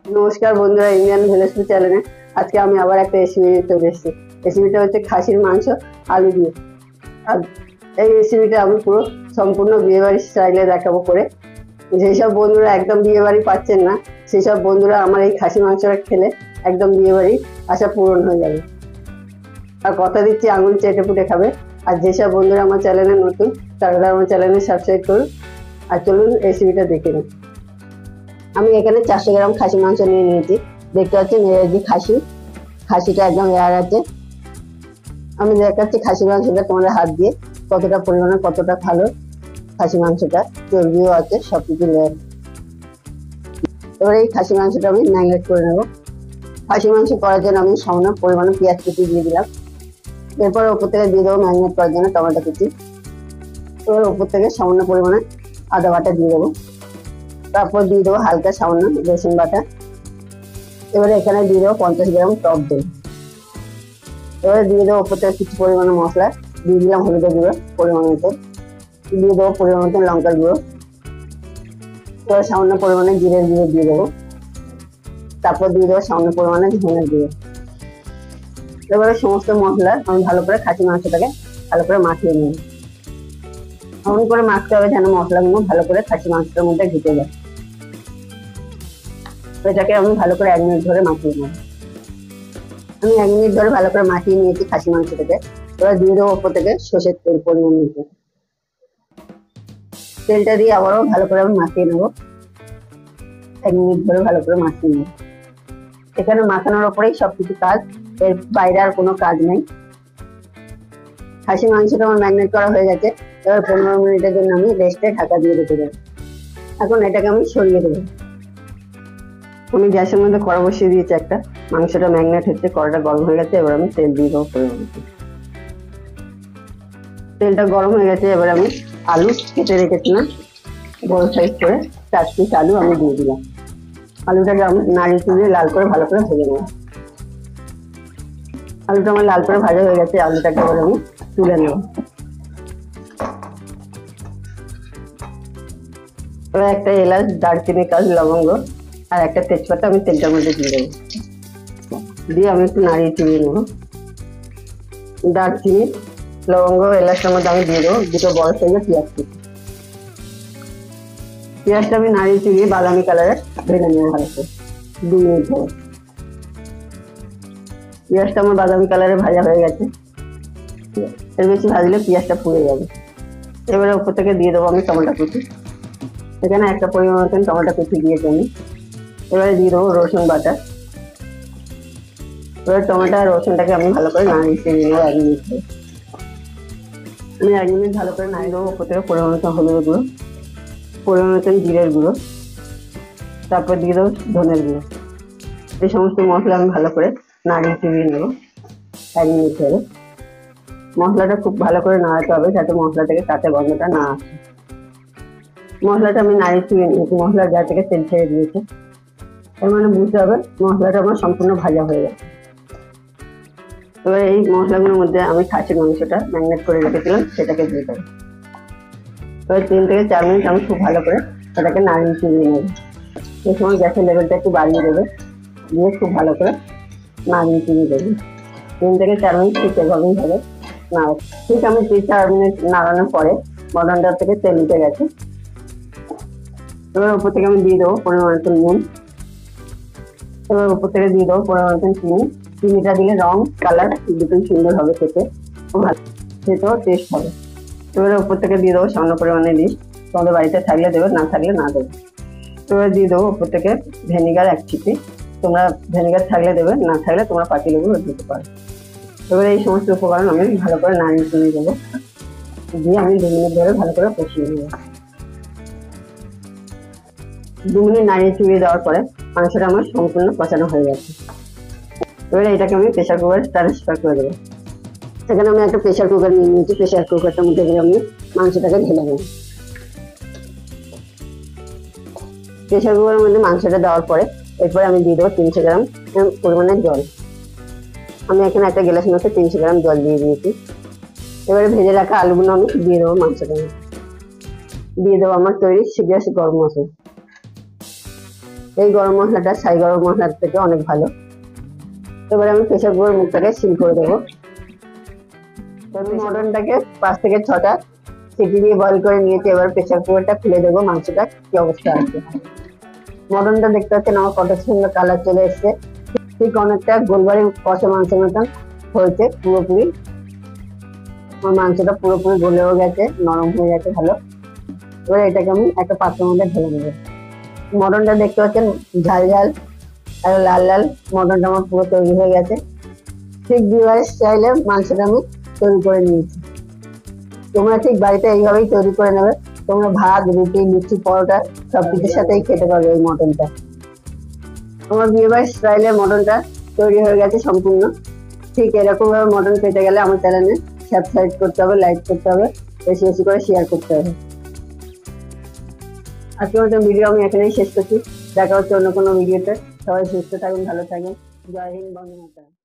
নমস্কার বন্ধুরা, Indian village food চ্যানেলে আজকে আমি আবার একটা রেসিপি চলে এসেছি। রেসিপিটা হচ্ছে খাসির মাংস আলু দিয়ে। আর এই রেসিপিটা আমি পুরো সম্পূর্ণ বিয়েবাড়ির স্টাইলে দেখাবো করে। যেসব বন্ধুরা একদম বিয়েবাড়ি পাচ্ছেন না, সেই সব বন্ধুরা আমার এই খাসি মাংসটা খেলে একদম বিয়েবাড়ি আশা পূরণ হয়ে যাবে। আর কথা দিচ্ছি, আঙুল চেটে পুটে খাবে। আর যেসব বন্ধুরা আমার চ্যানেলে নতুন, তারা আমার চ্যানেলে সাবস্ক্রাইব করুন। আর চলুন রেসিপিটা দেখে নিন। আমি এখানে 400 গ্রাম খাসি মাংস নিয়ে নিয়েছি। দেখতে পাচ্ছেন খাসিটা একদম এয়ার আছে। আমি দেখাচ্ছি খাসি মাংসটা তোমাদের হাত দিয়ে কতটা পরিমাণে, কতটা ভালো খাসি মাংসটা, চর্বিও আছে, সবকিছু লেয়ার। এবার এই খাসি মাংসটা আমি ম্যারিনেট করে নেবো। খাসি মাংস করার জন্য আমি সামান্য পরিমাণে পেঁয়াজ কুচি দিয়ে দিলাম। এরপর ওপর থেকে দিয়ে দেবো ম্যারিনেট করার জন্য টমেটো কুচি। এবার ওপর থেকে সামান্য পরিমাণে আদা বাটা দিয়ে দেবো। তারপর দিয়ে দেবো হালকা সামান্য রসুন বাটা। এবারে এখানে দিয়ে দেবো 50 গ্রাম টক দই। এবারে দিয়ে দেবো ওপর থেকে কিছু পরিমাণে মশলা। দিয়ে দিলাম হলুদের গুঁড়ো পরিমাণ মতো, দিয়ে দেবো পরিমাণ মতো লঙ্কার গুঁড়ো। এবার সামান্য পরিমাণে জিরের গুঁড়ো দিয়ে দেবো। তারপর দিয়ে দেবো সামান্য পরিমাণে ধনের গুঁড়ো। এবারে সমস্ত মশলা আমি ভালো করে খাসি মাংসটাকে ভালো করে মাখিয়ে নেব। এমন করে মাখতে হবে যেন মশলাগুলো ভালো করে খাসি মাংসটার মধ্যে ঢুকে যায়। এটাকে আমি ভালো করে 1 মিনিট ধরে মাখিয়ে নেব। আমি 1 মিনিট ধরে ভালো করে মাখিয়ে নিয়েছি খাসি মাংসটাকে। এবার দিয়ে দেবো ওপর থেকে সর্ষের তেল পরিমাণ মতো। তেলটা দিয়ে আবারও ভালো করে আমি মাখিয়ে নেবো। 1 মিনিট ধরে ভালো করে মাখিয়ে নেব। এখানে মাখানোর ওপরেই সবকিছু কাজ, এর বাইরে আর কোনো কাজ নেই। খাসি মাংসটা আমার ম্যারিনেট করা হয়ে গেছে। এবার 15 মিনিটের জন্য আমি রেস্টে ঢাকা দিয়ে রেখে দেবো। এখন এটাকে আমি সরিয়ে দেবো। আমি গ্যাসের মধ্যে কড়া বসিয়ে দিয়েছি একটা। মাংসটা ম্যারিনেট হচ্ছে, কড়াটা গরম হয়ে গেছে। এবার আমি তেল দিয়ে দেবো পরিমাণ মতো। তেলটা গরম হয়ে গেছে। এবার আমি আলু কেটে রেখেছিলাম বড় সাইজ করে 4 পিস আলু আমি দিয়ে দিলাম। আলুটাকে আমি নাড়িয়ে চুড়িয়ে লাল করে ভালো করে ভেজে নেব। আলুটা আমার লাল করে ভাজা হয়ে গেছে। আলুটাকে এবার আমি তুলে নেব। এবার একটা এলাচ, দারচিনি, কাজ, লবঙ্গ আর একটা তেজপাতা আমি তেলটার মধ্যে দিয়ে দেবো। দিয়ে আমি একটু নাড়িয়ে চুড়িয়ে নেব। দারচিনি, লবঙ্গ, এলাচটার মধ্যে আমি দিয়ে দেবো 2টো বড় সাইজের পেঁয়াজ কুচি। পেঁয়াজটা আমি নাড়িয়ে চুড়িয়ে বাদামি কালারে ভেজে নেবো ভালো করে 2 মিনিট ধরে। পেঁয়াজটা আমার বাদামি কালারে ভাজা হয়ে গেছে। এর বেশি ভাজলে পেঁয়াজটা পুড়ে যাবে। এবারে উপর থেকে দিয়ে দেবো আমি টমেটো কুচি। এখানে একটা পরিমাণ মতন টমেটো কুচি দিয়েছি আমি। এবারে দিয়ে দেবো রসুন বাটা। এবার টমেটো আর রসুনটাকে আমি ভালো করে নাড়িয়ে চেড়ে নেবো 1 মিনিট ধরে। আমি 1 মিনিট ভালো করে নাড়িয়ে দেবো। উপর থেকে পরিমাণ মতন হলুদের গুঁড়ো, পরিমাণ মতন জিরের গুঁড়ো, তারপর দিয়ে দেবো ধনের গুঁড়ো। এই সমস্ত মশলা আমি ভালো করে নাড়িয়ে চেড়ে নেবো 1 মিনিট ধরে। মশলাটা খুব ভালো করে নাড়াতে হবে যাতে মশলা থেকে কাঁচা গন্ধটা না আসে। মশলাটা আমি নাড়িয়ে চেড়ে নিয়েছি। মশলার গা থেকে তেল ছেড়ে দিয়েছে। এর মানে বুঝতে হবে মশলাটা আমার সম্পূর্ণ ভাজা হয়ে গেছে। এবার এই মশলাগুলোর মধ্যে আমি খাসির মাংসটা ম্যারিনেট করে রেখেছিলাম সেটাকে দিয়ে দেবো। এবার 3 থেকে 4 মিনিট আমি খুব ভালো করে সেটাকে নাড়িয়ে চুড়িয়ে নেব। এই সময় গ্যাসের লেভেলটা একটু বাড়িয়ে দেবে, দিয়ে খুব ভালো করে নাড়িয়ে চুড়িয়ে দেবে। 3 থেকে 4 মিনিট ঠিক এভাবেই হবে না। ঠিক আমি 3-4 মিনিট নাড়ানোর পরে মটনটার থেকে তেল উঠে গেছে। এবার উপর থেকে আমি দিয়ে দেবো পরিমাণ মতো নুন। এবার উপর থেকে দিয়ে দেবো পরিমাণ মতো চিনি। চিনিটা দিলে রং কালার দুটোই সুন্দর হবে, খেতে ভালো, খেতেও টেস্ট হবে। এবারে উপর থেকে দিয়ে দেবো সামান্য পরিমাণে ডিশ। তোমাদের বাড়িতে থাকলে দেবে, না থাকলে না দেবে। এবার দিয়ে দেবো উপর থেকে ভিনেগার 1 চিপি। তোমরা ভিনেগার থাকলে দেবে, না থাকলে তোমরা পাতিলেবু দিতে পারো। এবারে এই সমস্ত উপকরণ আমি ভালো করে নাড়িয়ে চুড়িয়ে দেবো। দিয়ে আমি 2 মিনিট ধরে ভালো করে কষিয়ে নেবো। 2 মিনিট নাড়িয়ে চুড়িয়ে দেওয়ার পরে মাংসটা আমার সম্পূর্ণ কষানো হয়ে গেছে। এবারে এটাকে আমি প্রেসার কুকারে ট্রান্সফার করে দেবো। সেখানে আমি একটা প্রেসার কুকার নিয়ে নিয়েছি। প্রেসার কুকারটার মধ্যে আমি মাংসটাকে ঢেলে নেব। প্রেসার কুকারের মধ্যে মাংসটা দেওয়ার পরে এরপরে আমি দিয়ে দেবো 300 গ্রাম পরিমাণের জল। আমি এখানে একটা গ্লাসের মধ্যে 300 গ্রাম জল দিয়ে দিয়েছি। এবারে ভেজে রাখা আলুগুলো আমি দিয়ে দেবো মাংসটা। দিয়ে দেবো আমার তৈরি গ্যাস গরম মশলা। এই গরম মশলাটা ছাই গরম মশলার থেকে অনেক ভালো। এবার আমি প্রেসার কুকার মুখটাকে সিল করে দেবো। মটনটাকে 5 থেকে 6টা সিটি দিয়ে বয়ল করে নিয়েছি। এবার প্রেসার কুকারটা খুলে দেবো, মাংসটা কি অবস্থা আছে। মটনটা দেখতে পাচ্ছেন আমার কত সুন্দর কালার চলে এসছে, ঠিক অনেকটা গোলবাড়ি কষা মাংসের মতন হয়েছে। পুরোপুরি আমার মাংসটা পুরোপুরি গলেও গেছে, নরম হয়ে গেছে ভালো। এবার এটাকে আমি একটা পাত্রের মধ্যে ঢেলে নেবো। মটনটা দেখতে পাচ্ছেন ঝাল ঝাল আর লাল লাল, মটনটা আমার পুরো তৈরি হয়ে গেছে। ঠিক বিয়েবাড়ির স্টাইলে মাংসটা আমি তৈরি করে নিয়েছি। তোমরা ঠিক বাড়িতে এইভাবেই তৈরি করে নেবে। তোমরা ভাত, রুটি, লুচি, পরোটা সবকিছুর সাথেই খেতে পারবে এই মটনটা। আমার বিয়েবাড়ির স্টাইলে মটনটা তৈরি হয়ে গেছে সম্পূর্ণ। ঠিক এরকম ভাবে মটন পেতে গেলে আমার চ্যানেলে সাবস্ক্রাইব করতে হবে, লাইক করতে হবে, বেশি বেশি করে শেয়ার করতে হবে। আজকের মতো ভিডিও আমি এখানেই শেষ করছি। দেখা হচ্ছে অন্য কোনো ভিডিওতে। সবাই সুস্থ থাকুন, ভালো থাকুন। জয় হিন্দ, বন্দে মাতরম।